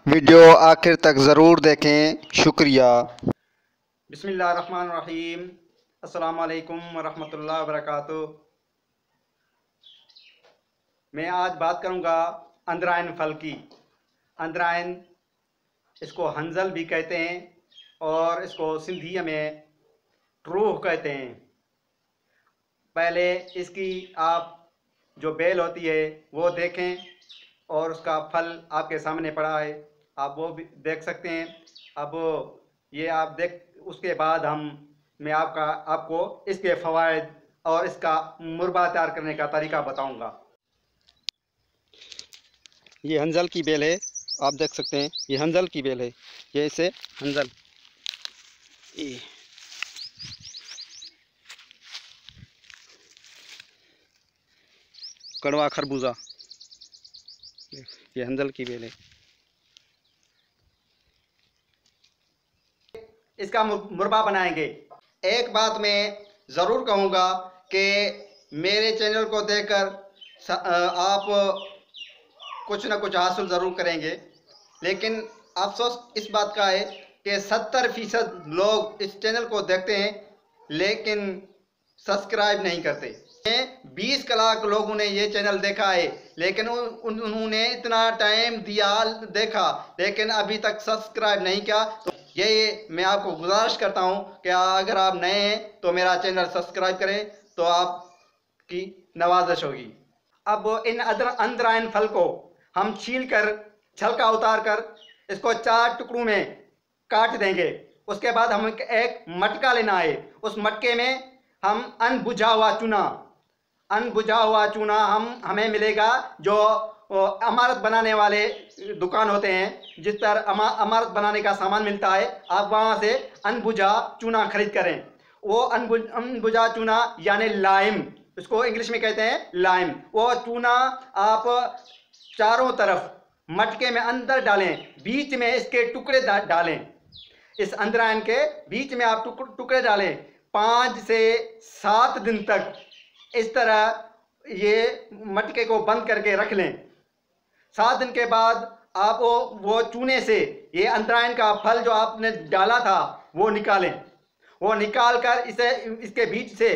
Video आखिर तक ज़रूर देखें। शुक्रिया। बिस्मिल्लाहिर्रहमानिर्रहीम। अस्सलाम वालेकुम वरहमतुल्लाहि वबरकातुहू। मैं आज बात करूंगा अंद्रायन फल की। अंद्रायन, इसको हंजल भी कहते हैं और इसको सिंधी में ट्रूह कहते हैं। पहले इसकी आप जो बेल होती है वो देखें और उसका फल आपके सामने पड़ा है, आप वो भी देख सकते हैं। अब ये आप देख, उसके बाद मैं आपको इसके फ़वाइद और इसका मुरब्बा तैयार करने का तरीका बताऊंगा। ये हंजल की बेल है, आप देख सकते हैं, ये हंजल की बेल है। ये इसे हंजल, ये कड़वा खरबूजा, ये हंजल की बेल है। इसका मुरब्बा बनाएंगे। एक बात मैं ज़रूर कहूँगा कि मेरे चैनल को देखकर आप कुछ ना कुछ हासिल ज़रूर करेंगे, लेकिन अफसोस इस बात का है कि 70% लोग इस चैनल को देखते हैं लेकिन सब्सक्राइब नहीं करते। 20 लाख लोगों ने ये चैनल देखा है, लेकिन उन्होंने इतना टाइम दिया देखा, लेकिन अभी तक सब्सक्राइब नहीं किया। तो ये मैं आपको गुजारिश करता हूँ कि अगर आप नए हैं तो मेरा चैनल सब्सक्राइब करें, तो आपकी नवाजिश होगी। अब इन अंदरायन फल को हम छील कर, छलका उतार कर, इसको 4 टुकड़ों में काट देंगे। उसके बाद हम एक मटका लेना है। उस मटके में हम अनबुझा हुआ चूना हमें मिलेगा, जो इमारत बनाने वाले दुकान होते हैं जिस पर इमारत बनाने का सामान मिलता है, आप वहां से अनबुझा चूना खरीद करें। वो अनबुझा चूना यानी लाइम, इसको इंग्लिश में कहते हैं लाइम, वो चूना आप चारों तरफ मटके में अंदर डालें, बीच में इसके टुकड़े डालें। इस अंदरायन के बीच में आप टुकड़े डालें। 5 से 7 दिन तक इस तरह ये मटके को बंद करके रख लें। 7 दिन के बाद आप वो चूने से ये अंतरायन का फल जो आपने डाला था वो निकालें। वो निकाल कर इसके बीच से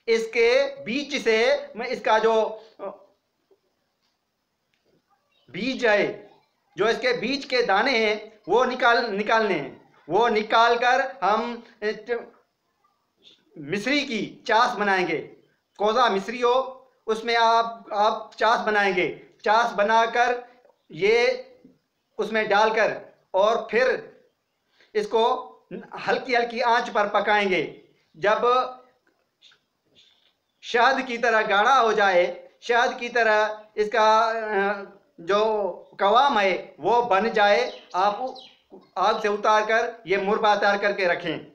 इसका जो बीज है, जो इसके बीज के दाने हैं वो निकालने हैं। वो निकाल कर हम मिश्री की चास बनाएंगे। कोज़ा मिश्री हो, उसमें आप चास बनाएंगे। चास बनाकर ये उसमें डालकर और फिर इसको हल्की हल्की आंच पर पकाएंगे। जब शहद की तरह गाढ़ा हो जाए, शहद की तरह इसका जो कवाम है वो बन जाए, आप आग से उतार कर ये मुरब्बा तैयार करके रखें।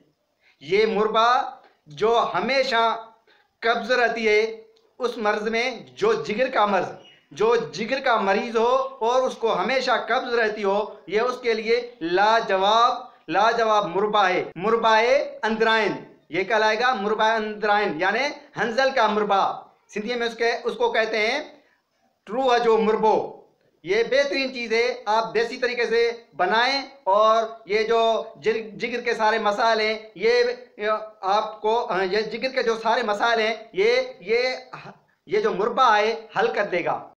ये मुरब्बा जो हमेशा कब्ज रहती है, उस मर्ज में, जो जिगर का मरीज हो और उसको हमेशा कब्ज रहती हो, ये उसके लिए लाजवाब मुरब्बा है। मुरब्बाए अंदरायन ये कहलाएगा, मुरब्बा अंदरायन यानी हंजल का मुरब्बा। सिंधी में उसको कहते हैं ट्रू जो मुरबो। ये बेहतरीन चीज़ है, आप देसी तरीके से बनाएं और ये जो जिगर के सारे मसाले हैं, ये आपको ये जिगर के जो सारे मसाले हैं ये जो मुरब्बा है हल कर देगा।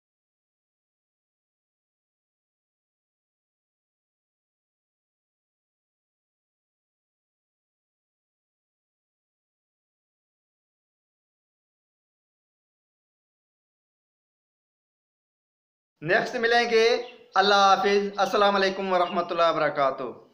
नेक्स्ट मिलेंगे। अल्लाह हाफिज़। अस्सलाम वालेकुम वरहमतुल्लाहि वबरकातुहू।